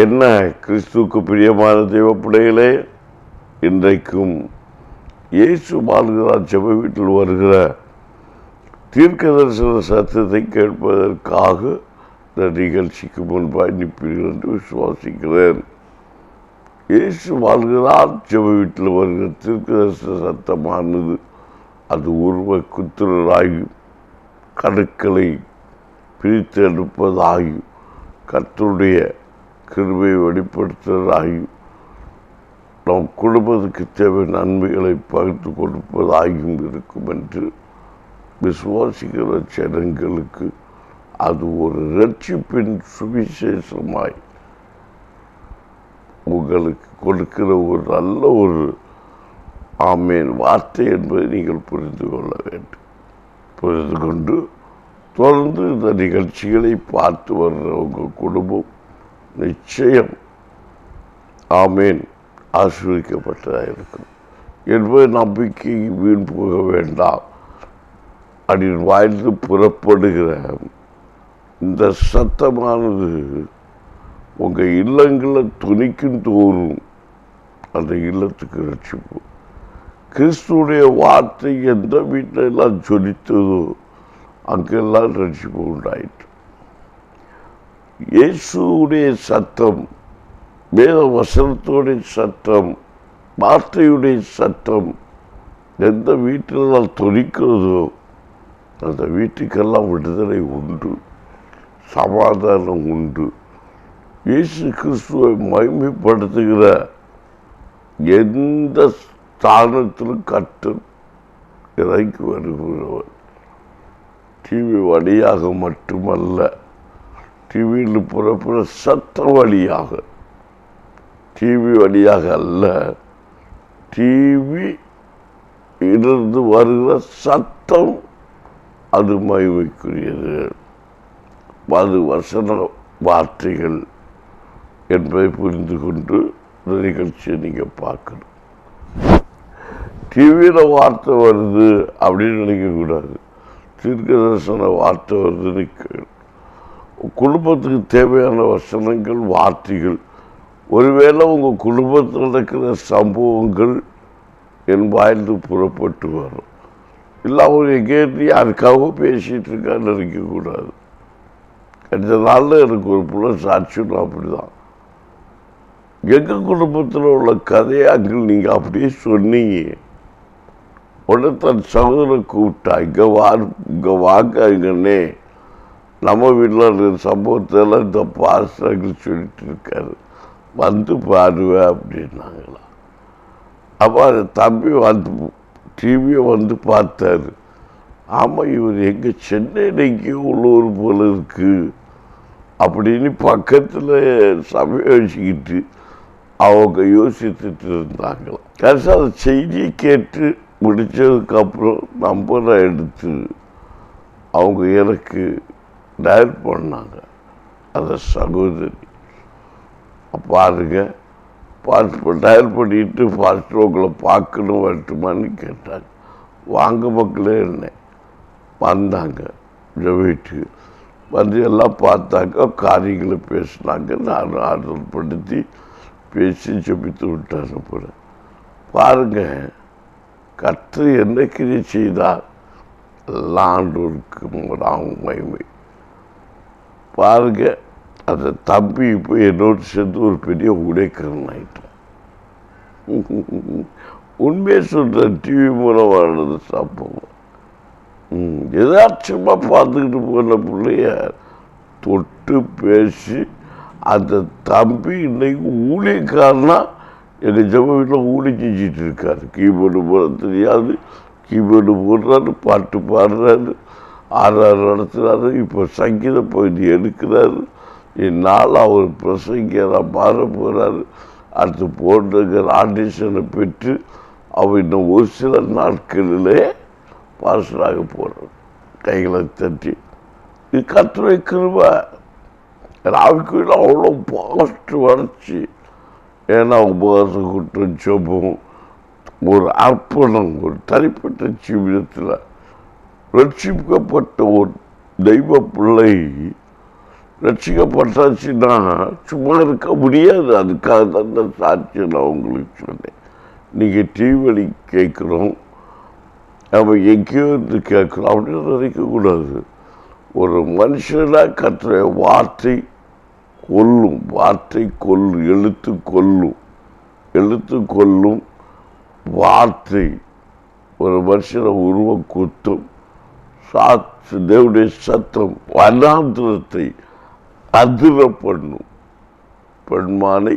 என்ன கிறிஸ்துவுக்கு பிரியமான தெய்வ பிள்ளைகளே, இன்றைக்கும் இயேசு வாழ்கிறார் ஜெப வீட்டில் வருகிற தீர்க்க தரிசன சத்தத்தை கேட்பதற்காக இந்த நிகழ்ச்சிக்கு முன்பாய் நிற்பீர்கள் என்று விசுவாசிக்கிறேன். இயேசு வாழ்கிறார் ஜெப வீட்டில் வருகிற தீர்க்க தரிசன சத்தமானது அது உருவ குத்துறாயும் கணுக்களை பிரித்து எடுப்பதாயும் கர்த்தருடைய கிருபையை வெளிப்படுத்துவதாயும் நம் குடும்பத்துக்கு தேவை நன்மைகளை பகிர்ந்து கொடுப்பதாயும் இருக்கும் என்று விசுவாசிக்கிற ஜனங்களுக்கு அது ஒரு இரட்சிப்பின் சுவிசேஷமாய் உங்களுக்கு கொடுக்கிற ஒரு நல்ல ஒரு ஆமேன் வார்த்தை என்பதை நீங்கள் புரிந்து கொள்ள வேண்டும். புரிந்து கொண்டு தொடர்ந்து இந்த நிகழ்ச்சிகளை பார்த்து வர்ற உங்கள் குடும்பம் நிச்சயம் ஆமேன் ஆசீர்வதிக்கப்பட்டதாக இருக்கும் என்பது நம்பிக்கை வீண் போக வேண்டாம். அதில் வாழ்ந்து புறப்படுகிற இந்த சத்தமானது உங்கள் இல்லங்களை துணிக்கும் தோறும் அந்த இல்லத்துக்கு ரட்சிப்பு. கிறிஸ்துடைய வார்த்தை எந்த வீட்டில் எல்லாம் ஜொலித்ததோ அங்கெல்லாம் ரட்சிப்பு உண்டாயிற்று. இயேசுடைய சத்தம், வேத வசனத்துடைய சத்தம், வார்த்தையுடைய சத்தம் எந்த வீட்டிலெல்லாம் தொனிக்கிறதோ அந்த வீட்டுக்கெல்லாம் விடுதலை உண்டு, சமாதானம் உண்டு. இயேசு கிறிஸ்துவை மகிமைப்படுத்துகிற எந்த ஸ்தானத்திலும் கர்த்தர் இறங்கி வருகிறவர். டிவி வழியாக மட்டுமல்ல, டிவியில் புறப்புற சத்தம் வழியாக, டிவி வழியாக அல்ல, டிவி இருந்து வருகிற சத்தம் அது மகிமைக்குரியது. அது வசன வார்த்தைகள் என்பதை புரிந்து கொண்டு இந்த நிகழ்ச்சியை நீங்கள் பார்க்கணும். டிவியில் வார்த்தை வருது அப்படின்னு நினைக்கக்கூடாது. தீர்க்க தரிசன வார்த்தை வருதுன்னு குடும்பத்துக்கு தேவையான வசனங்கள் வார்த்தைகள். ஒருவேளை உங்கள் குடும்பத்தில் நடக்கிற சம்பவங்கள் என் வாய்ந்து புறப்பட்டு வரும். இல்லை அவங்க கேட்டு யாருக்காக பேசிகிட்டு இருக்கான்னு நினைக்கக்கூடாது. அடுத்த நாளில் எனக்கு ஒரு புள்ள சாட்சியும் அப்படி தான். எங்கள் குடும்பத்தில் உள்ள கதையை அங்கே நீங்கள் அப்படியே சொன்னீங்க. உடனே தன் சகோதரரை கூப்பிட்டா, இங்கே வாங்க இங்கன்னே, நம்ம வீட்டில் இருக்கிற சம்பவத்தெல்லாம் இந்த பாஸ்டர்கள் சொல்லிட்டு இருக்காரு, வந்து பாருவேன் அப்படின்னாங்களா. அப்போ அந்த தம்பி வந்து டிவியை வந்து பார்த்தாரு. ஆமாம், இவர் எங்கள் சென்னையில் எங்கேயோ உள்ளூர் போல இருக்குது அப்படின்னு பக்கத்தில் சமைய வச்சுக்கிட்டு அவங்க யோசித்துட்டு இருந்தாங்களாம். கடைசியாக அந்த செய்தியை கேட்டு முடித்ததுக்கப்புறம் நம்பரை எடுத்து அவங்க எனக்கு டயல் பண்ணாங்க. அந்த சகோதரி பாருங்க, டயல் பண்ணிட்டு ஃபாஸ்ட் உங்களை பார்க்கணும் வரட்டுமான்னு கேட்டாங்க. வாங்க மக்களே என்ன வந்தாங்க. வீட்டுக்கு வந்து எல்லாம் பார்த்தாங்க, காரியங்களை பேசினாங்க. நான் ஆறுதல் படுத்தி பேசி ஜெபித்து விட்டாங்க போல. பாருங்க, கர்த்தர் என்ன கிரியை செய்தார், எல்லாம் ஆண்டவருக்கு மகிமை. பாருங்க, அந்த தம்பி இப்போ என்னோடு சேர்ந்து ஒரு பெரிய உடைக்கரன் ஆயிட்டான். உண்மையை சொல்ற டிவி மூலமானது சம்பவம். எதாட்சமாக பார்த்துக்கிட்டு போன பிள்ளைய தொட்டு பேசி அந்த தம்பி இன்னைக்கு ஊழியக்காரனா எங்கள் ஜெப வீட்டில் ஊழி செஞ்சிட்டு இருக்காரு. கீபோர்டு போட தெரியாது, கீபோர்டு போடுறாரு, பாட்டு பாடுறாரு, ஆறாறு நடத்துகிறாரு, இப்போ சங்கீத பகுதி எடுக்கிறாரு. என்னால் அவர் பிரசங்கராக மாற போகிறாரு. அடுத்து போன்ற ஆடிஷனை பெற்று அவர் இன்னும் ஒரு சில நாட்களிலே பாஸ்டராக போகிறார். கைகளை தட்டி இது கர்த்தருடைய கிருபை. ராவிக்குள்ள அவ்வளோ பாஸ்ட் வளர்ச்சி. ஏன்னா உபவாசம் கூட்டம், ஜெபம், ஒரு அர்ப்பணம், ஒரு தனிப்பட்ட ஜீவிதத்தில் ரட்சிக்கப்பட்ட ஒரு தெய்வ பிள்ளை ரட்சிக்கப்பட்டாச்சுன்னா சும்மா இருக்க முடியாது. அதுக்காக தான் இந்த சாட்சியை நான் உங்களுக்கு சொன்னேன். நீங்கள் டிவி கேட்குறோம், நம்ம எங்கேயோ இருந்து கேட்குறோம் அப்படின்னு நினைக்கக்கூடாது. ஒரு மனுஷனாக கற்ற வார்த்தை கொல்லும், வார்த்தை கொல்லும், எழுத்து கொல்லும் வார்த்தை ஒரு மனுஷனை உருவம் குத்தும். தேவனுடைய சத்தம் வனாந்திரத்தை அதிர பண்ணும், பெண்மானை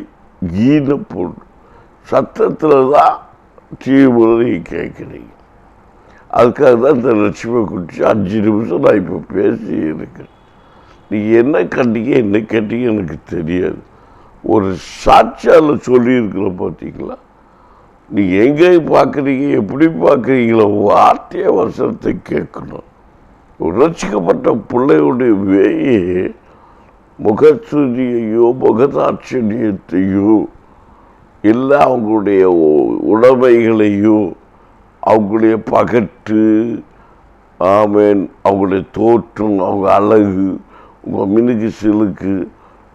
ஈன பண்ணும். சத்தத்தில் தான் டிவி கேட்குறீங்க. அதுக்காக தான் இந்த லட்சுமி குறித்து 5 நிமிஷம் நான் இப்போ பேசி இருக்கேன். நீங்கள் என்ன கண்டீங்க என்ன கேட்டீங்க எனக்கு தெரியாது. ஒரு சாட்சியால் சொல்லியிருக்கிற பார்த்தீங்களா? நீங்கள் எங்கே பார்க்குறீங்க, எப்படி பார்க்குறீங்களோ வார்த்தைய வசனத்தை கேட்கணும். ரட்சிக்கப்பட்ட பிள்ளையுடைய வேயே முகத்துதியையோ முகதாட்சணியத்தையோ இல்லை அவங்களுடைய உடைமைகளையோ அவங்களுடைய பகட்டு, ஆமேன், அவங்களுடைய தோற்றம், அவங்க அழகு, உங்கள் மினுக்கு சிலுக்கு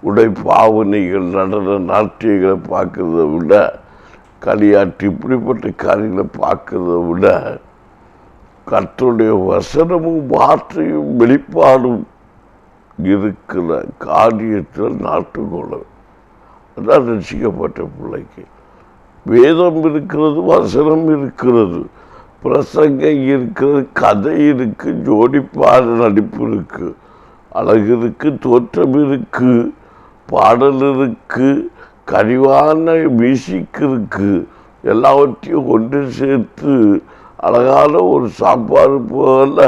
உடை பாவனைகள் நடன நாட்டியங்களை பார்க்குறத விட, களியாட்டு இப்படிப்பட்ட காரியங்களை பார்க்குறத விட கர்த்தருடைய வசனமும் வார்த்தையும் வெளிப்பாடும் இருக்கிற காரியத்தில் நாட்டுக்கொள்ள. அதான் ரட்சிக்கப்பட்ட பிள்ளைக்கு வேதம் இருக்கிறது, வசனம் இருக்கிறது, பிரசங்கம் இருக்கிறது, கதை இருக்கு, ஜோடிப்பாடு நடிப்பு இருக்கு, அழகு இருக்கு, தோற்றம் இருக்கு, பாடல் இருக்கு, கனிவான மியூசிக் இருக்கு. எல்லாவற்றையும் ஒன்று சேர்த்து அழகான ஒரு சாப்பாடு போல,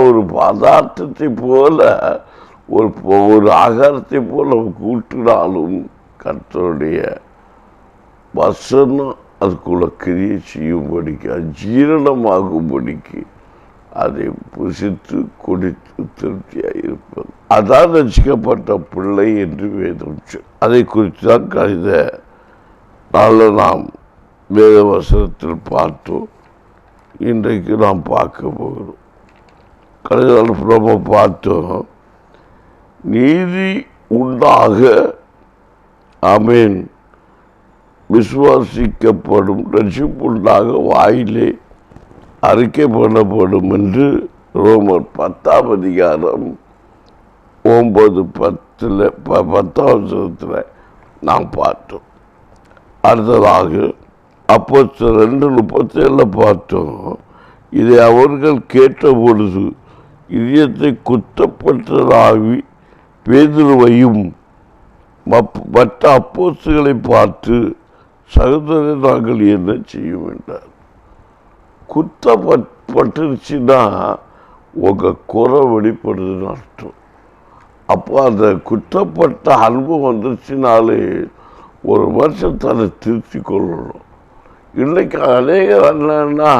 ஒரு பதார்த்தத்தை போல, ஒரு ஆகாரத்தை போல கூட்டினாலும் கர்த்தருடைய வசனம் அதுக்குள்ள கிரியை செய்யும்படிக்கு, ஜீரணமாகும்படிக்கு அதை புசித்து குடித்து திருப்தியாக இருப்பது அதான் ரசிக்கப்பட்ட பிள்ளை என்று வேதம். அதை குறித்து தான் கழித நாளில் நாம் வேத வசனத்தில் பார்த்தோம். இன்றைக்கு நாம் பார்க்க போகிறோம். கழித நம்ம பார்த்தோம், நீதி உண்டாக ஆமேன் விசுவாசிக்கப்படும், ரட்சிப்புண்டாக வாயிலே அறிக்கை பண்ணப்படும் என்று ரோமர் 10ஆம் அதிகாரம் 9-10 நாம் பார்த்தோம். அடுத்ததாக அப்போஸ்தலர் 2:37 பார்த்தோம். இதை அவர்கள் கேட்ட பொழுது இதயத்தை குத்தப்பட்டதாகி பேதுருவையும் மற்ற அப்போஸ்தலரை பார்த்து, சகோதரரை நாங்கள் என்ன செய்யும் என்றார். குத்தப்பட்டுருச்சுன்னா உங்கள் குறை வெளிப்படுதுன்னு அர்த்தம். அப்போ அந்த குற்றப்பட்ட அன்பு வந்துருச்சுனாலே ஒரு மனுஷன் தன்னை திருத்தி கொள்ளணும். இன்றைக்கு அநேகர் என்னன்னா,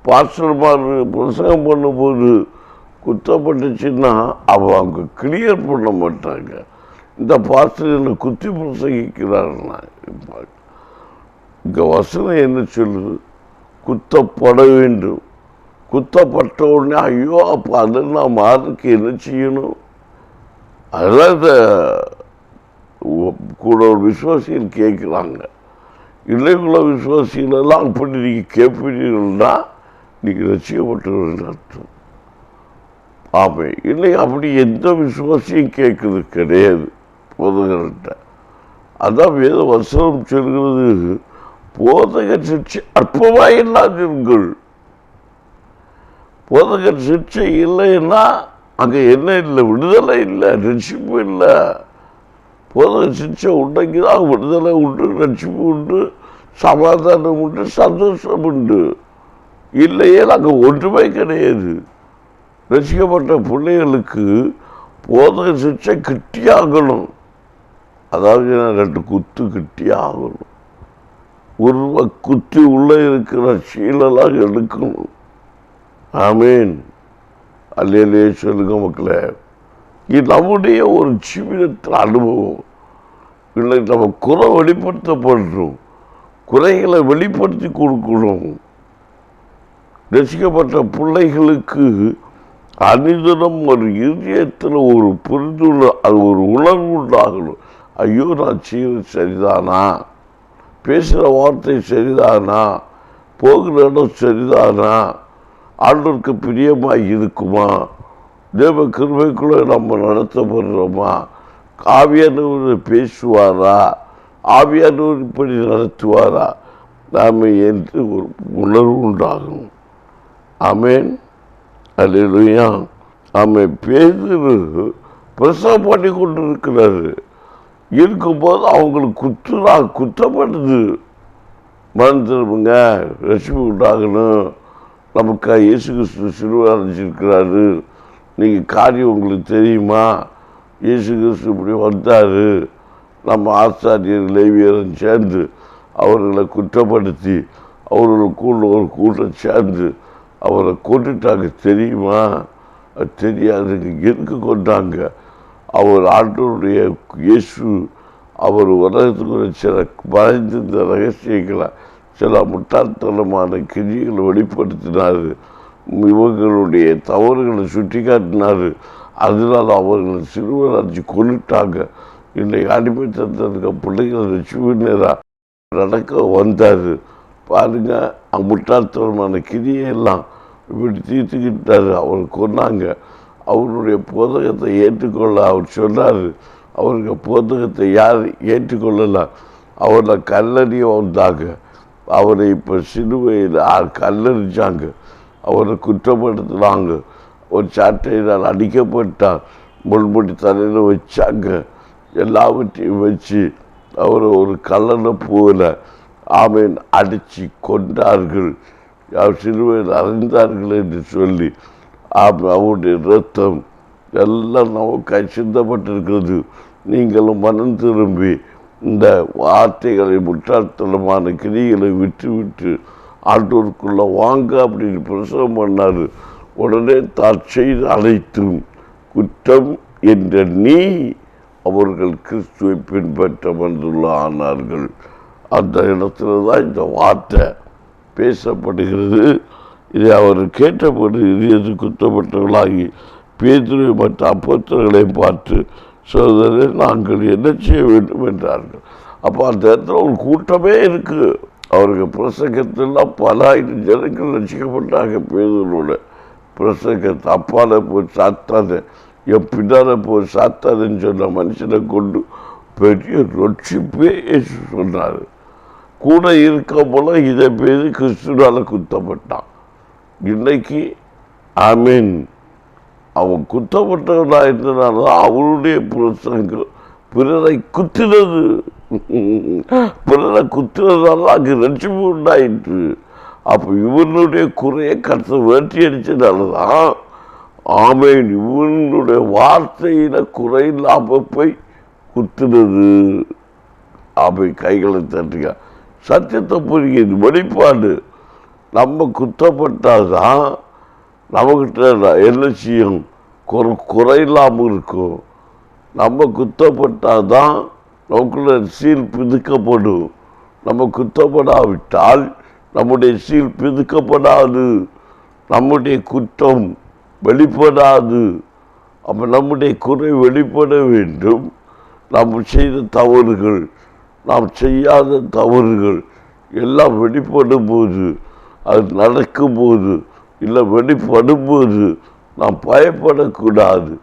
பாஸ்டர்மார் பிரசங்கம் பண்ணும்போது குற்றப்பட்டுச்சுன்னா அவங்க கிளியர் பண்ண மாட்டாங்க. இந்த பாஸ்டர் என்னை குத்தி பிரசங்கிக்கிறாருன்னா, இங்கே வசனம் என்ன சொல்லுது? குத்தப்பட வேண்டும். குத்தப்பட்ட உடனே ஐயோ அப்போ அதை நான் மாறதுக்கு என்ன செய்யணும்? அதெல்லாம் இந்த கூட ஒரு விசுவாசிகள் கேட்குறாங்க. இல்லைக்குள்ள விசுவாசிகளெல்லாம் அப்படி நீங்கள் கேட்பீங்கன்னா நீங்கள் ரசிக்கப்பட்டவர்கள் அர்த்தம். ஆமை இல்லை, அப்படி எந்த விசுவாசியும் கேட்குறது கிடையாது போதகர்கிட்ட. அதான் வேத வசனம் சொல்கிறது, போதகர் சிக்ஷை அற்பமாக இல்லாதீர்கள். போதகர் சிக்ஷை இல்லைன்னா அங்கே என்ன இல்லை? விடுதலை இல்லை, ரட்சிப்பு இல்லை. போதகர் சிக்ஷை உണ്ടെങ്കിൽ விடுதலை உண்டு, ரட்சிப்பு உண்டு, சமாதானம் உண்டு, சந்தோஷம் உண்டு. இல்லையே அங்கே ஒன்றுமே கிடையாது. ரசிக்கப்பட்ட பிள்ளைகளுக்கு போதகர் சிக்ஷை கிட்டியாகணும். அதாவது 2 குத்து கிட்டியாகணும். உருவ குத்தி உள்ளே இருக்கிற சீலெல்லாம் எடுக்கணும். ஆமீன், அல்லேலே சொல்லுங்க மக்களே. இது நம்முடைய ஒரு ஜீவிதத்தில் அனுபவம். இல்லை, நம்ம குறை வெளிப்படுத்தப்படுறோம், குறைகளை வெளிப்படுத்தி கொடுக்கணும். ரசிக்கப்பட்ட பிள்ளைகளுக்கு அனிதனம் ஒரு இதயத்தில் ஒரு புரிந்துள்ள அது ஒரு உணர்வு உண்டாகணும். ஐயோ, நான் செய்வது சரிதானா, பேசுகிற வார்த்தை சரிதானா, போகிற இடம் சரிதானா, ஆண்டவருக்கு பிரியமாக இருக்குமா, தேவ கிருபைக்குள்ளே நம்ம நடத்தப்படுறோமா, ஆவியானவர் பேசுவாரா, ஆவியானவர் இப்படி நடத்துவாரா நாம் என்று ஒரு உணர்வு உண்டாகும். ஆமேன், அல்லேலூயா. ஆமென். பேதுரு பிரசவம் பண்ணி கொண்டு இருக்கிறாரு. இருக்கும்போது அவங்களுக்கு குற்றப்படுது. மறந்துருங்க, ரட்சிப்பு உண்டாகணும், நமக்கு இயேசு கிறிஸ்து சிலுவை அடைஞ்சிருக்கிறாரு, நீங்கள் காரியம் உங்களுக்கு தெரியுமா, இயேசு கிறிஸ்து இப்படி வந்தார், நம்ம ஆசாரியர் லேவியரும் சேர்ந்து அவர்களை குற்றப்படுத்தி அவர்களுக்குள்ள ஒரு கூட்டம் சேர்ந்து அவரை கொண்டுட்டாங்க தெரியுமா, அது தெரியாதுங்க. எதுக்கு கொண்டாங்க? அவர் ஆண்டவருடைய இயேசு அவர் உலகத்துக்கு சில மறைந்திருந்த ரகசியங்களை, சில முட்டாள்தனமான கிரிகளை வெளிப்படுத்தினார், இவங்களுடைய தவறுகளை சுட்டி காட்டினார். அதனால் அவர்களை சிறுவர் அடிச்சு கொண்டுட்டாங்க. இன்றைக்கு அடிமைத்தனத்துக்கு பிள்ளைகளை ரட்சிப்பினராக நடக்க வந்தார். பாருங்க, முட்டாள்தனமான கிரியெல்லாம் இப்படி தீர்த்துக்கிட்டார். அவர் கொண்டாங்க. அவருடைய போதகத்தை ஏற்றுக்கொள்ள அவர் சொன்னார். அவருக்கு போதகத்தை யார் ஏற்றுக்கொள்ளலாம்? அவரை கல்லறிய வந்தாங்க. அவரை இப்போ சிலுவையில் கல்லறிச்சாங்க, அவரை குற்றப்படுத்தினாங்க. ஒரு சாட்டையினால் அடிக்கப்பட்டார், முள்முடி தலையில் வச்சாங்க, எல்லாவற்றையும் வச்சு அவரை ஒரு கல்லணை போல ஆமேன் அடித்து கொண்டார்கள், சிலுவையில் அறைந்தார்கள் என்று சொல்லி அவருடைய இரத்தம் எல்லாம் நமக்கு சிந்தப்பட்டிருக்கிறது. நீங்களும் மனம் திரும்பி இந்த வார்த்தைகளை முட்டாள்தனமான கிரிகளை விட்டு ஆண்டோருக்குள்ளே வாங்க அப்படின்னு பிரசவம் பண்ணார். உடனே தான் செய்த அனைத்தும் குற்றம் என்ற நீ அவர்கள் கிறிஸ்துவை பின்பற்ற வந்துள்ள ஆனார்கள். அந்த இடத்துல தான் இந்த வார்த்தை பேசப்படுகிறது. இதை அவர் கேட்டபோது இதயத்து குற்றப்பட்டவர்களாகி பேதுரு மற்ற அப்போஸ்தலர்களை பார்த்து, சகோதரரே, நாங்கள் என்ன செய்ய வேண்டும் என்றார்கள். அப்போ அந்த இடத்துல ஒரு கூட்டமே இருக்குது. அவருக்கு பிரசங்கத்தெல்லாம் பல 1000 ஜனங்கள் ரசிக்கப்பட்டாங்க. பேதுருவோட பிரசங்கத்தை அப்பால போய் சாத்தாத, என் பின்னால போய் சாத்தாதுன்னு சொன்ன மனுஷனை கொண்டு பெரிய ரட்சிப்பே சொன்னார். கூட இருக்க போல இதை பேர் கிறிஸ்துவால குத்தப்பட்டான். இன்னைக்கு ஆமீன், அவன் குத்தப்பட்டவனா இருந்தனால அவருடைய பிரசங்கம் பிறரை குத்தினது, பிறரை குத்தினதால அங்கு ரட்சிப்பு உண்டாயிற்று. அப்போ இவனுடைய குறையை கருத்தை வேட்டி அடிச்சதாலதான் ஆமீன் இவனுடைய வார்த்தையில குறையில்லாம போய் குத்துனது. அவை கைகளை தட்டுங்க, சத்தியத்தை புரியுது, வெளிப்பாடு. நம்ம குத்தப்பட்டாதான் நம்மக்கிட்ட என்ன செய்யும், குறையில்லாமல் இருக்கும். நம்ம குத்தப்பட்டாதான் நமக்குள்ள சீல் பிதுக்கப்படும். நம்ம குத்தப்படாவிட்டால் நம்முடைய சீல் பிதுக்கப்படாது, நம்முடைய குற்றம் வெளிப்படாது. அப்போ நம்முடைய குறை வெளிப்பட வேண்டும். நாம் செய்த தவறுகள், நாம் செய்யாத தவறுகள் எல்லாம் வெளிப்படும் போது, அது நடக்கும்போது, இல்லை வெளிப்படும்போது நாம் பயப்படக்கூடாது.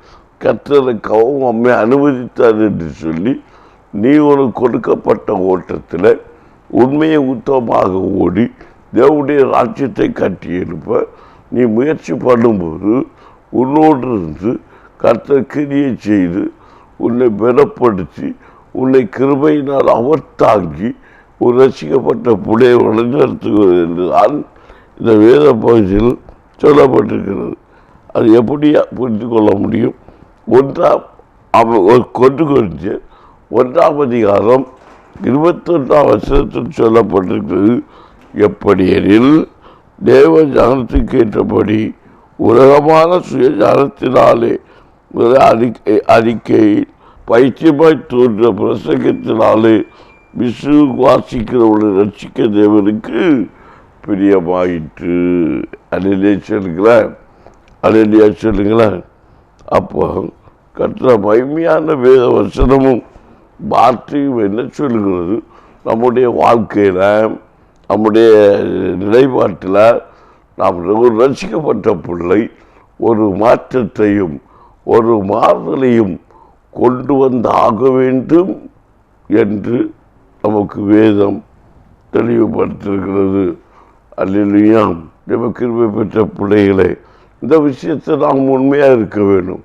கர்த்தரை கவும் அம்மை அனுமதித்தார் என்று சொல்லி நீ உனக்கு கொடுக்கப்பட்ட ஓட்டத்தில் உண்மையை உத்தமமாக ஓடி தேவனுடைய ராஜ்யத்தை கட்டி எழுப்ப நீ முயற்சி பண்ணும்போது உன்னோடு இருந்து கர்த்தர் கிரியை செய்து உன்னை பலப்படுத்தி உன்னை கிருபையினால் அவர் தாங்கி ஒரு ரசிக்கப்பட்ட புலையை வழிநடத்துகிறது என்றுதான் இந்த வேத பகுதியில் சொல்லப்பட்டிருக்கிறது. அது எப்படியா புரிந்து கொள்ள முடியும்? கொண்டு 1ஆம் அதிகாரம் 21ஆம் வசனத்தில் சொல்லப்பட்டிருக்கிறது. எப்படி எனில் தேவ ஞானத்துக்கு ஏற்றபடி உலகமான சுய ஞானத்தினாலே அறிக்கையில் பைத்தியமாய் தோன்ற பிரசங்கத்தினாலே விசுவாசிக்கிறவர்களை ரட்சிக்க தேவனுக்கு பிரியமாயிற்று. அதிலே சொல்கிற அல்லேலூயா சொல்லுங்களேன். அப்போ கற்ற மகிமையான வேத வசனமும் வார்த்தையும் என்ன சொல்லுகிறது? நம்முடைய வாழ்க்கையில், நம்முடைய நிலைப்பாட்டில் நாம் ஒரு ரசிக்கப்பட்ட பிள்ளை ஒரு மாற்றத்தையும் ஒரு மாறுதலையும் கொண்டு வந்து ஆக வேண்டும் என்று நமக்கு வேதம் தெளிவுபடுத்திருக்கிறது. அல்லேலூயா. கிருபை பெற்ற பிள்ளைகளை, இந்த விஷயத்தில் நாம் உண்மையாக இருக்க வேண்டும்.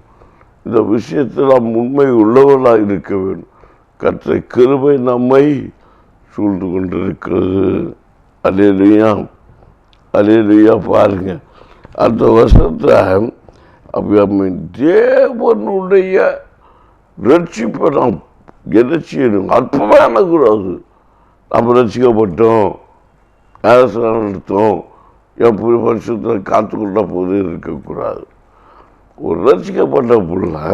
இந்த விஷயத்தில் நாம் உண்மை உள்ளவர்களாக இருக்க வேண்டும். கற்ற கிருபை நம்மை சூழ்ந்து கொண்டிருக்கிறது. அல்லேலூயா, அல்லேலூயா. பாருங்க, அந்த வருஷத்தில் தேவனுடைய ரட்சிப்பை நாம் என்ன செய்யணும்? அற்பமாக எண்ணக்கூடாது. நம்ம ரட்சிக்கப்பட்டோம், அரசாங்கம் நடத்தோம், எப்படி வருஷத்தில் காத்துக்கொண்ட போது இருக்கக்கூடாது. ஒரு ரட்சிக்கப்பட்ட பிள்ளை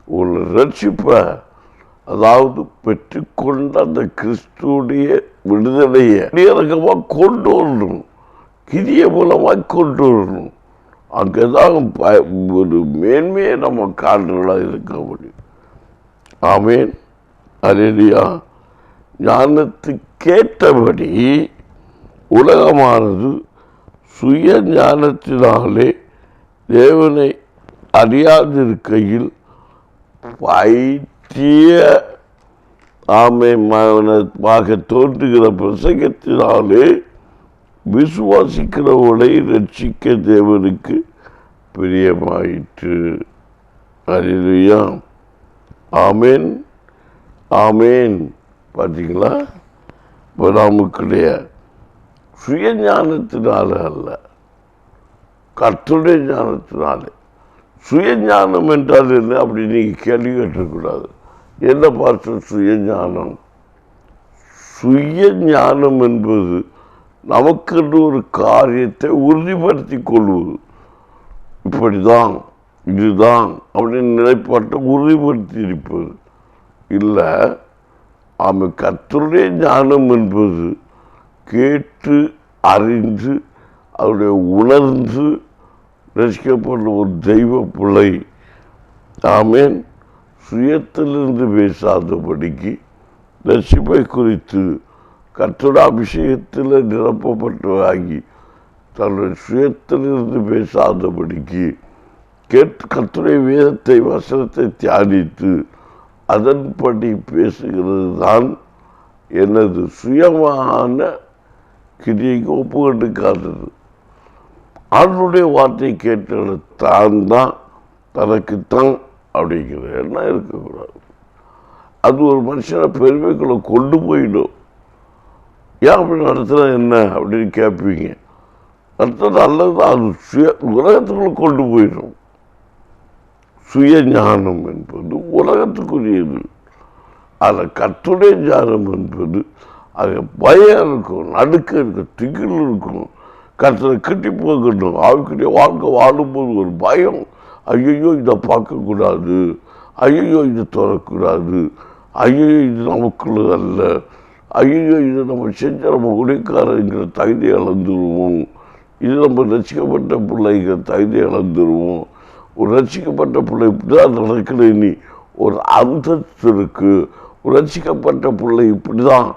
ஒரு ரட்சிப்பை, அதாவது பெற்றுக்கொண்ட அந்த கிறிஸ்துடைய விடுதலையை இறக்கமாக கொண்டு வரணும், கிரிய மூலமாக கொண்டு வரணும். அங்கேதான் ஒரு மேன்மையை நம்ம காண்றவர்களாக இருக்க முடியும். ஆமேன், அல்லேலூயா. ஞானத்துக்கேற்றபடி உலகமானது சுய ஞானத்தினாலே தேவனை அறியாதிருக்கையில் பைத்திய ஆமையாக தோன்றுகிற பிரசங்கத்தினாலே விசுவாசிக்கிறவர்களை ரட்சிக்க தேவனுக்கு பிரியமாயிற்று. அல்லேலூயா. ஆமேன், ஆமேன். பார்த்தீங்களா? இப்போ நமக்குடைய சுய ஞானத்தினால அல்ல, கர்த்தருடைய ஞானத்தினாலே. சுய ஞானம் என்றால் என்ன அப்படி நீங்கள் கேள்வி கேட்டக்கூடாது. என்ன பார்த்த சுய ஞானம்? சுய ஞானம் என்பது நமக்கென்று ஒரு காரியத்தை உறுதிப்படுத்தி கொள்வது. இப்படிதான், இதுதான் அப்படின்னு நிலைப்பாட்டை உறுதிப்படுத்தி இருப்பது இல்லை. ஆமாம், கர்த்தருடைய ஞானம் என்பது கேட்டு அறிந்து அவருடைய உணர்ந்து ரசிக்கப்பட்ட ஒரு தெய்வ பிள்ளை. ஆமேன். சுயத்திலிருந்து பேசாதபடிக்கு ரட்சிப்பை குறித்து கர்த்தருடைய அபிஷேகத்தில் நிரப்பப்பட்டவாகி தன்னுடைய சுயத்திலிருந்து பேசாதபடிக்கு கர்த்தருடைய வேதத்தை வசனத்தை தியானித்து அதன்படி பேசுகிறது தான் எனது சுயமான கிரியைக்கு ஒப்புக்கொண்டுக்காதது. ஆண்டவருடைய வார்த்தை கேட்டது தான் தனக்குத்தான் அப்படிங்கிற எண்ணம் இருக்கக்கூடாது. அது ஒரு மனுஷனை பெருமைக்குள்ள கொண்டு போயிடும். ஏன் அப்படி நடத்துனா என்ன அப்படின்னு கேட்பீங்க. நடத்துறது அல்லது அது உலகத்துக்குள்ள கொண்டு போயிடும். சுய ஞானம் என்பது உலகத்துக்குரியது. அதில் கர்த்தருடைய ஞானம் என்பது அது பயம் இருக்கும், நடுக்க இருக்கும், திகில் இருக்கும், கர்த்தரை கிட்டி போகணும். அவருக்குரிய வாழ்க்கை வாழும்போது ஒரு பயம். ஐயோ இதை பார்க்கக்கூடாது, ஐயோ இதை தொடக்கூடாது, ஐயோ இது நமக்குள்ள அல்ல, ஐயோ இதை நம்ம செஞ்ச நம்ம உடைக்காரங்கிற தகுதி இழந்துருவோம், இது நம்ம ரசிக்கப்பட்ட பிள்ளைங்கிற தகுதி இழந்துருவோம். ஒரு ரசிக்கப்பட்ட பிள்ளை இப்படி தான் நடக்குது. இனி ஒரு அந்தஸ்து இருக்குது. ஒரு ரசிக்கப்பட்ட பிள்ளை இப்படி தான்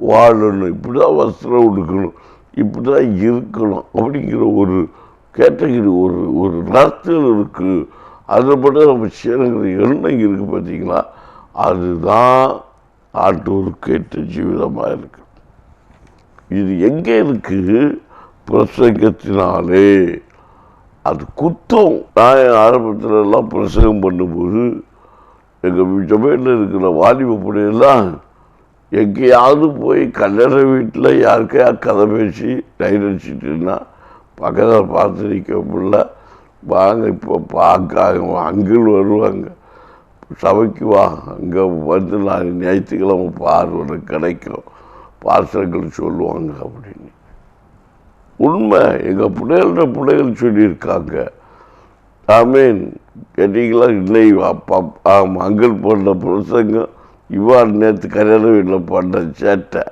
வாழணும், இப்படி தான் வஸ்திரம் உடுக்கணும், இப்படி தான் இருக்கணும் அப்படிங்கிற ஒரு கேட்டகரி, ஒரு நடத்தல் இருக்குது. அதில் மட்டும் நம்ம செய்யணுங்கிற எண்ணம் இருக்குது. பார்த்தீங்களா? அதுதான் ஆண்டவருக்கு ஏற்ற ஜீவிதமாக இருக்கு. இது எங்கே இருக்குது? பிரசங்கத்தினாலே. அது குத்தம். நான் ஆரம்பத்தில் எல்லாம் பிரசங்கம் பண்ணும்போது எங்கள் சபையில் இருக்கிற வாலிப பிள்ளையெல்லாம் எங்கேயாவது போய் கல்யாண வீட்டில் யாருக்கையா கதை பேசி டைர் அடிச்சிட்டுன்னா பக்கத்தில் பார்த்து நிற்க பிள்ளை வாங்க, இப்போ பார்க்க அங்கிள் வருவாங்க, சபைக்கு வா, அங்கே வந்து நான் ஞாயிற்றுக்கிழமை பார்வை கிடைக்கும், பார்சல்கள் சொல்லுவாங்க அப்படின்னு. உண்மை. எங்கள் பிள்ளைகள் சொல்லியிருக்காங்க. ஆமீன். கேட்டீங்களா? இல்லை அப்பா அங்கிள் போன்ற பிரசங்கம் இவ்வாறு நேற்று கல்யாண வீட்டில் பண்ண சேட்டை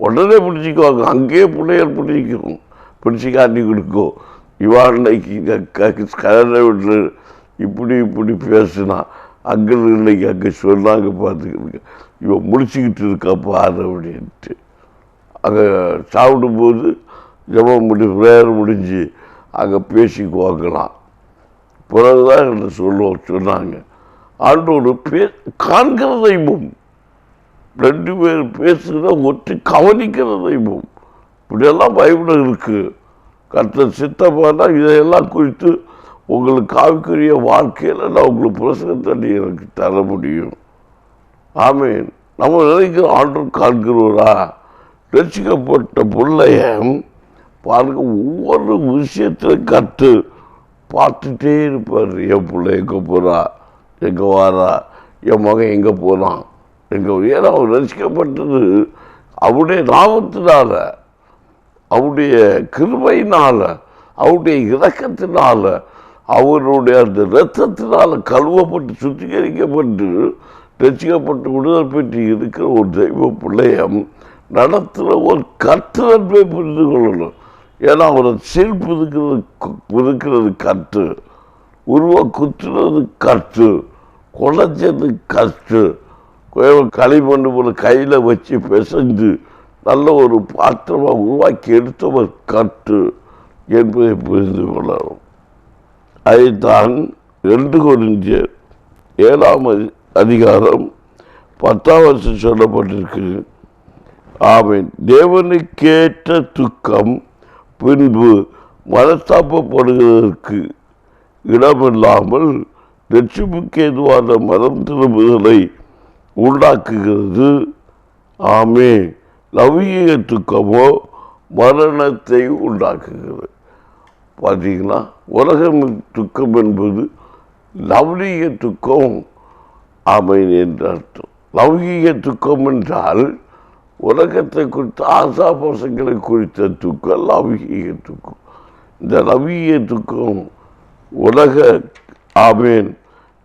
உடனே பிடிச்சிக்குவாங்க. அங்கேயே பிள்ளைகள் பிடிச்சி காட்டி கொடுக்கும். இவன் இன்னைக்கு கலரை விட்டு இப்படி பேசுனா அங்கே இன்னைக்கு அங்கே சொன்னாங்க பார்த்துக்கிட்டு இவன் முடிச்சுக்கிட்டு இருக்கா பாரு அப்படின்ட்டு அங்கே சாப்பிடும்போது ஜபம் ப்ரேயர் முடிஞ்சு அங்கே பேசிக்குவாங்களாம். பிறகுதான் என்ன சொன்னாங்க ஆண்டோடு காண்கிற தெய்வம், 2 பேர் பேசுகிற ஒற்றை கவனிக்கிற தெய்வம். இப்படியெல்லாம் பைபிள் இருக்கு. கர்த்தர் சித்தப்பானா இதையெல்லாம் குறித்து உங்களுக்கு ஆவிக்குரிய வாழ்க்கையில் நான் உங்களுக்கு பிரசனத்தை எனக்கு தர முடியும். ஆமீன். நம்ம நினைக்கிற ஆண்டவர் காண்கிறவரா? ரசிக்கப்பட்ட பிள்ளைய பாருங்க, ஒவ்வொரு விஷயத்திலும் கற்று பார்த்துட்டே இருப்பார். என் பிள்ளை எங்கே போகிறா, எங்கே வாரா, என் மகன் எங்கே போகிறான், ஏன்னா அவர் ரசிக்கப்பட்டது அவருடைய நாமத்தினால, அவருடைய கிருபையினால, அவருடைய இரக்கத்தினால, அவருடைய அந்த இரத்தத்தினால கழுவப்பட்டு சுத்திகரிக்கப்பட்டு ரசிக்கப்பட்டு விடுதலை பெற்று இருக்கிற ஒரு தெய்வ பிள்ளையம் நடத்துகிற ஒரு கர்த்தரை புரிந்து கொள்ளணும். ஏன்னா அவரை சீல் புதுக்கிறது கற்று, உருவ குத்துறது கற்று, குழச்சது கற்று, களிமண் போல கையில் வச்சு பிசைஞ்சு நல்ல ஒரு பாத்திரமாக உருவாக்கி எடுத்தவர் கற்று என்பதை புரிந்து கொள்ளணும். அதைத்தான் 2 கொரிந்தியர் 7:10 சொல்லப்பட்டிருக்கு. ஆமென். தேவனுக்கேற்ற துக்கம் பின்பு மனஸ்தாபப்படுவதற்கு இடமில்லாமல் ரட்சிப்புக்கு ஏதுவான மனம் திரும்புதலை உண்டாக்குகிறது. ஆமே. லௌகிக துக்கமோ மரணத்தை உண்டாக்குகிறது. பார்த்தீங்கன்னா, உலகம் துக்கம் என்பது லௌகிக துக்கம் ஆமேன் என்று அர்த்தம். லௌகிக துக்கம் என்றால் உலகத்தை குறித்த ஆசாபாசங்களை குறித்த துக்கம் லௌகிக துக்கம். இந்த லௌகிக துக்கம் உலக ஆமேன்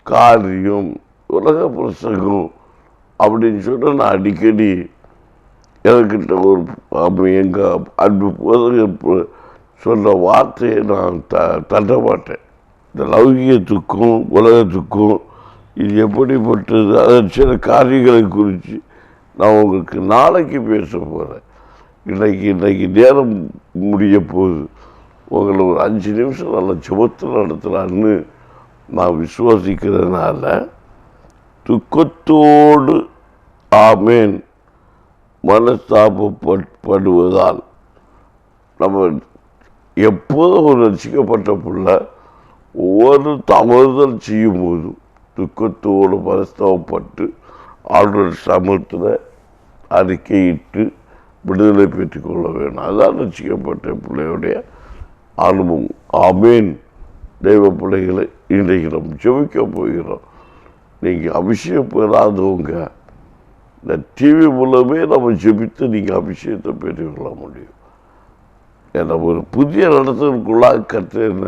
காரியம், உலக பிரசங்கம் அப்படின்னு சொன்னால் நான் அடிக்கடி எனக்கிட்ட ஒரு எங்கள் அன்பு போதகர் சொல்கிற வார்த்தையை நான் தட்ட மாட்டேன். இந்த லௌகிக துக்கம், உலக துக்கம் இது எப்படிப்பட்டது, அதன் சில காரியங்களை குறித்து நான் உங்களுக்கு நாளைக்கு பேச போகிறேன். இன்றைக்கு நேரம் முடிய போகுது. உங்களை ஒரு 5 நிமிஷம் நல்ல ஜெபத்தில் நடத்தலான்னு நான் விசுவாசிக்கிறதுனால துக்கத்தோடு ஆமேன் மனஸ்தாபப்படுவதால் நம்ம எப்போதும் ஒரு ரசிக்கப்பட்ட பிள்ளை ஒவ்வொரு தவறுதல் செய்யும் போதும் துக்கத்தோடு மனஸ்தாபப்பட்டு ஆளுநர் சமூகத்தில் அறிக்கையிட்டு விடுதலை பெற்றுக்கொள்ள வேணும். அதான் ரசிக்கப்பட்ட பிள்ளையுடைய அனுபவம். ஆமேன். தெய்வ பிள்ளைகளை இன்றைக்கு நம்ம ஜெபிக்க போகிறோம். நீங்கள் அபிஷேகம் பெறாதவங்க இந்த டிவி மூலமே நம்ம ஜெபித்து நீங்கள் அபிஷேகத்தை பெற்றுக்கொள்ள முடியும். ஏன்னா ஒரு புதிய நடத்தலுக்குள்ளாக கற்றுன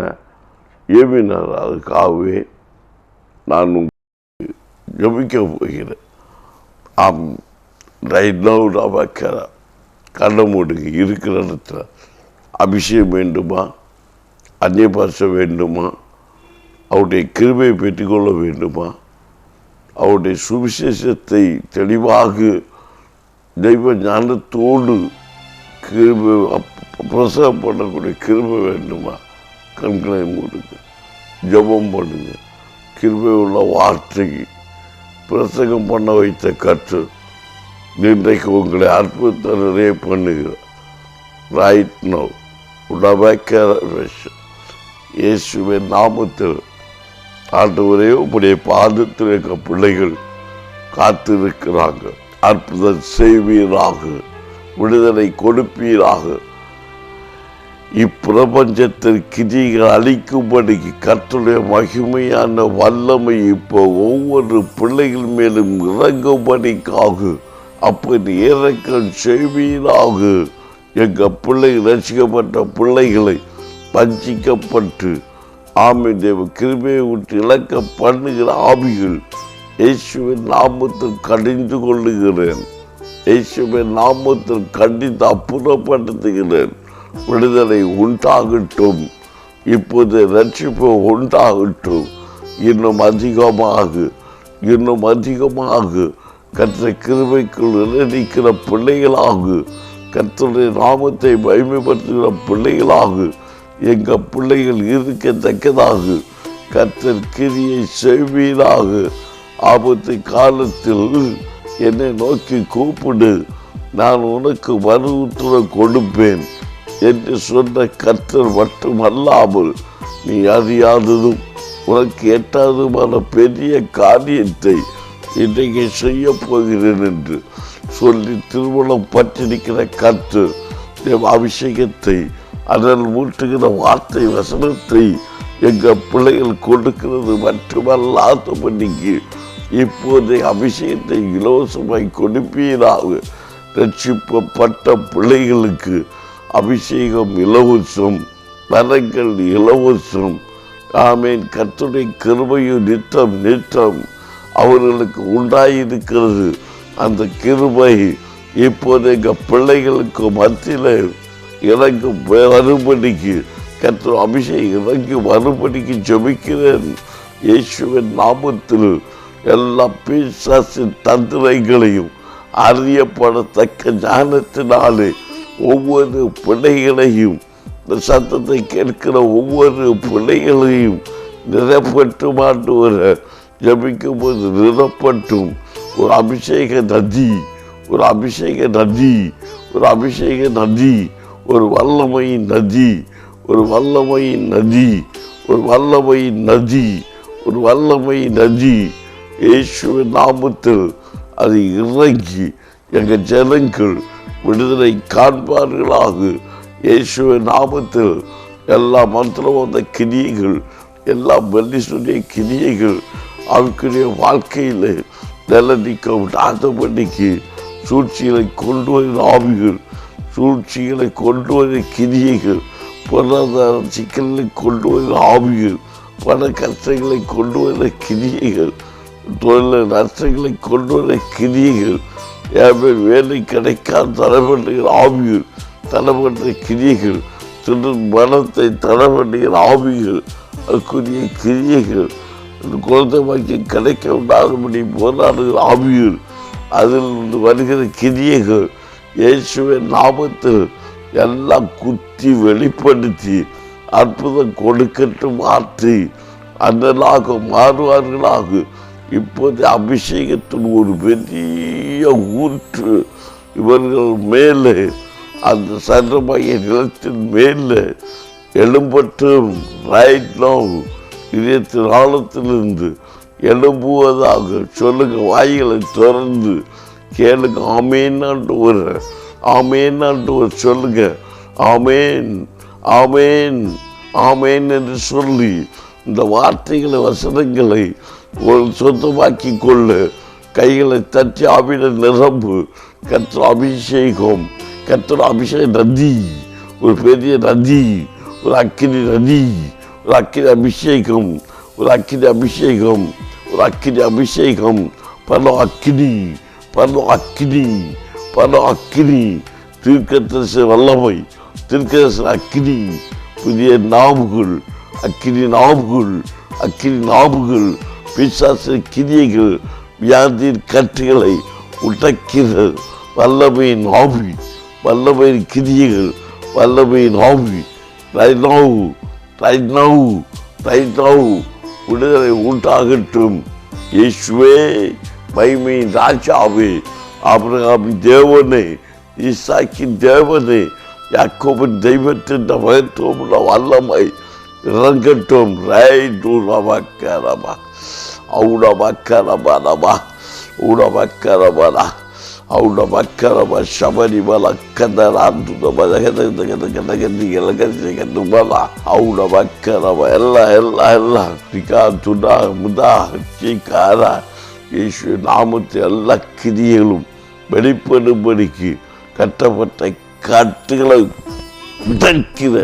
ஏமினார். அதுக்காகவே நான் ஜெபிக்க போகிறேன். ஆம், ரைட் நவ் நான் வைக்கிறேன். கண்ணை மூடுங்க. இருக்கிற இடத்துல அபிஷேகம் வேண்டுமா, அந்நிய பாஷை வேண்டுமா, அவருடைய கிருபையை பெற்றுக்கொள்ள வேண்டுமா, அவருடைய சுவிசேஷத்தை தெளிவாக தெய்வ ஞானத்தோடு கிருபை பிரசவம் பண்ணக்கூடிய கிருபை வேண்டுமா, கண்களை மூடுங்க, ஜெபம் பண்ணுங்க. கிருபை உள்ள வார்த்தை பிரசங்கம் பண்ண வைத்த கற்று இன்றைக்கு உங்களை அற்புதத்தை நிறைய பண்ணுகிறேன். ரைட் நோ உடமைக்கிற விஷயம் இயேசுவின் நாமத்தில் ஆண்டவரே உம்முடைய பாதத்தில் இருக்க பிள்ளைகள் காத்திருக்கிறாங்க. அற்புதம் செய்வீராக, விடுதலை கொடுப்பீராக. இப்பிரபஞ்சத்தில் கிரிகள் அளிக்கும்படிக்கு கர்த்தருடைய மகிமையான வல்லமை இப்போ ஒவ்வொரு பிள்ளைகள் மேலும் இறங்கும்படிக்காக அப்படி இறக்கம் செய்வீராக. எங்கள் பிள்ளைகள் ரசிக்கப்பட்ட பிள்ளைகளை வஞ்சிக்கப்பட்டு ஆமை தேவ கிருபையை விட்டு இழக்க பண்ணுகிற ஆவிகள் இயேசுவின் நாமத்தில் கடிந்து கொள்ளுகிறேன். இயேசுவின் நாமத்தில் கண்டித்து அப்புறப்படுத்துகிறேன். விடுதலை உண்டாகட்டும். இப்போது ரட்சிப்பு உண்டாகட்டும். இன்னும் அதிகமாக கர்த்தருடைய கிருபைக்குள் நிலைநிற்கிற பிள்ளைகளாக, கர்த்தருடைய நாமத்தை மகிமைப்படுத்துகிற பிள்ளைகளாக எங்கள் பிள்ளைகள் இருக்கத்தக்கதாக கர்த்தர் கிரியை செய்வீராக. ஆபத்து காலத்தில் என்னை நோக்கி கூப்பிடு, நான் உனக்கு மறுஉத்தரவு கொடுப்பேன் என்று சொன்ன கர்த்தர் மட்டுமல்லாமல் நீ அறியாததும் உனக்கு எட்டாததுமான பெரிய காரியத்தை இன்றைக்கு செய்ய போகிறேன் என்று சொல்லி திருமணம் பற்றிருக்கிற கர்த்தர் அபிஷேகத்தை, அதன் மூட்டுகிற வார்த்தை வசனத்தை எங்கள் பிள்ளைகள் கொடுக்கிறது மட்டுமல்லாதபடிக்கு இப்போதைய அபிஷேகத்தை இலவசமாய் கொடுப்பீராக. ரட்சிக்கப்பட்ட பிள்ளைகளுக்கு அபிஷேகம் இலவசம், வரங்கள் இலவசம். ஆமேன். கர்த்தருடைய கிருபையும் நித்தம் அவர்களுக்கு உண்டாயிருக்கிறது. அந்த கிருபை இப்போது எங்கள் பிள்ளைகளுக்கு மத்தியில் இறங்கு வரும்படிக்கு, கர்த்தர் அபிஷேகம் இறங்கி வரும்படிக்கு ஜெபிக்கிறேன் இயேசுவின் நாமத்தில். எல்லா பிசாசின் தந்திரங்களையும் அறியப்படத்தக்க ஞானத்தினாலே ஒவ்வொரு பிள்ளைகளையும், இந்த சத்தத்தை கேட்கிற ஒவ்வொரு பிள்ளைகளையும் நிரப்பட்டும் ஆண்டவர ஜபிக்கும் போது நிரப்பட்டும். ஒரு அபிஷேக நதி, ஒரு அபிஷேக நதி, ஒரு அபிஷேக நதி, ஒரு வல்லமையின் நதி, ஒரு வல்லமையின் நதி, ஒரு வல்லமையின் நதி, ஒரு வல்லமையின் நதி இயேசுவின் நாமத்தில் அது இறங்கி எங்கள் ஜனங்கள் விடுதலை காண்பார்களாக. இயேசுவின் நாமத்தில் எல்லா மந்திரவாத கிரியைகள், எல்லா மனுஷனுடைய கிரியைகள் அவர்களுடைய வாழ்க்கையில் நிலநிற்க விடாதபடிக்கு சூழ்ச்சிகளை கொண்டு வருகிற ஆவிகள், சூழ்ச்சிகளை கொண்டு வருகிற கிரியைகள், பொருளாதார சிக்கல்களை கொண்டு வருகிற ஆவிகள், பண கஷ்டங்களை கொண்டு வருகிற கிரியைகள், தொழில் நஷ்டங்களை கொண்டு வர கிரியைகள், வேலை கிடைக்காத தடைபடுகிற ஆவிகள், தடைபடுகிற கிரியைகள், மனத்தை தடைபடுகிற ஆவிகள், அதுக்குரிய கிரியைகள், குழந்தை வாக்கியம் கிடைக்க விடாதபடி போராடுகிற ஆவிகள், அதில் வருகிற கிரியைகள் இயேசுவின் நாமத்தில் எல்லாம் குத்தி வெளிப்படுத்தி அற்புதம் கொடுக்கட்டும். மாற்றி அண்ணலாக மாறுவார்களாக. இப்போது அபிஷேகத்தின் ஒரு பெரிய ஊற்று இவர்கள் மேலே, அந்த சந்திரமைய நிலத்தின் மேலே எழும்பட்டும். ரைட் நவ் இதயத்தின் ஆழத்திலிருந்து எழும்புவதாக சொல்லுங்க. வாய்களை திறந்து கேளுங்க. ஆமேன்னாண்டு ஒரு ஆமேன்னாண்டு ஒரு சொல்லுங்க. ஆமேன், ஆமேன், ஆமேன் என்று சொல்லி இந்த வார்த்தைகளை, வசனங்களை ஒரு சொந்தமாக்கி கொள்ள கைகளை தட்டி ஆவிட நிரம்பு. கர்த்தர் அபிஷேகம், கர்த்தர் அபிஷேக நதி, ஒரு பெரிய நதி, ஒரு அக்கினி நதி, ஒரு அக்கினி அபிஷேகம், ஒரு அக்கினி அபிஷேகம், ஒரு அக்கினி அபிஷேகம். பல அக்கினி, பல அக்கினி, பல அக்கினி, தீர்க்கதரிச வல்லமை, தீர்க்கதரிசன அக்கினி, புதிய நாவுகள், அக்கினி நாவுகள், அக்கினி நாவுகள், பிசாச கிரியைகள், வியாதியின் கட்டுகளை உடைக்கிற வல்லமையின் ஆவி, வல்லமையின் கிரியைகள், வல்லமையின் ஆவி. Right now, right now, right now விடுதலை உண்டாகட்டும். இயேசுவே, மகிமையின் ராஜாவே, ஆபிரகாமின் தேவனே, ஈசாக்கின் தேவனே, யாக்கோபின் தெய்வத்தின் மகத்துவமுள்ள வல்லமை இறங்கட்டும். ரைட் உலமக்கரமா, அவுடமக்கரமனமா, உடமக்கரமனா, அவுடமக்கரம சபரிமல கதராந்துமலகதகதகதகதிகலகதிகதுமலா, அவுடமக்கரம எல்லாம் எல்லாம் எல்லாம் திகா துடா முதா சீக்காரா. இயேசு நாமத்தில் எல்லா கிரியைகளும் வெளிப்படும்படிக்கு கட்டப்பட்ட கட்டுகளை உடைக்கிற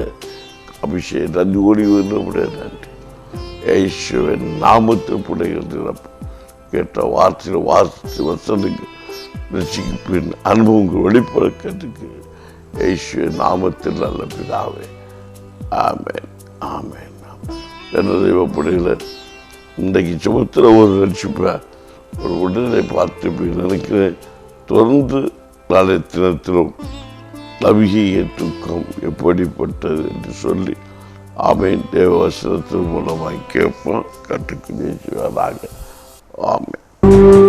அபிஷேகம் நன்றி ஓடி வந்து நன்றி. இயேசுவின் நாமத்தில் பிள்ளைகள் கேட்ட வார்த்தையில் வார்த்தை வசனுக்கு ரசிப்பின் அனுபவங்கள் வெளிப்படுக்கிறதுக்கு இயேசுவின் நாமத்தில் நல்ல பிதாவே. ஆமென். ஆமென். என்ன தெய்வ பிள்ளைகளை இன்றைக்கு சுமத்துற ஒரு ரட்சிப்பை ஒரு உடலை பார்த்து இப்படி நினைக்கிறேன். தொடர்ந்து நாளை தினத்திலும் நபிகைய துக்கம் எப்படிப்பட்டது என்று சொல்லி ஆமென் தேவ வசனத்தின் மூலமாய் கேட்போம். கற்றுக்கொண்டே செய்வதாக. ஆமென்.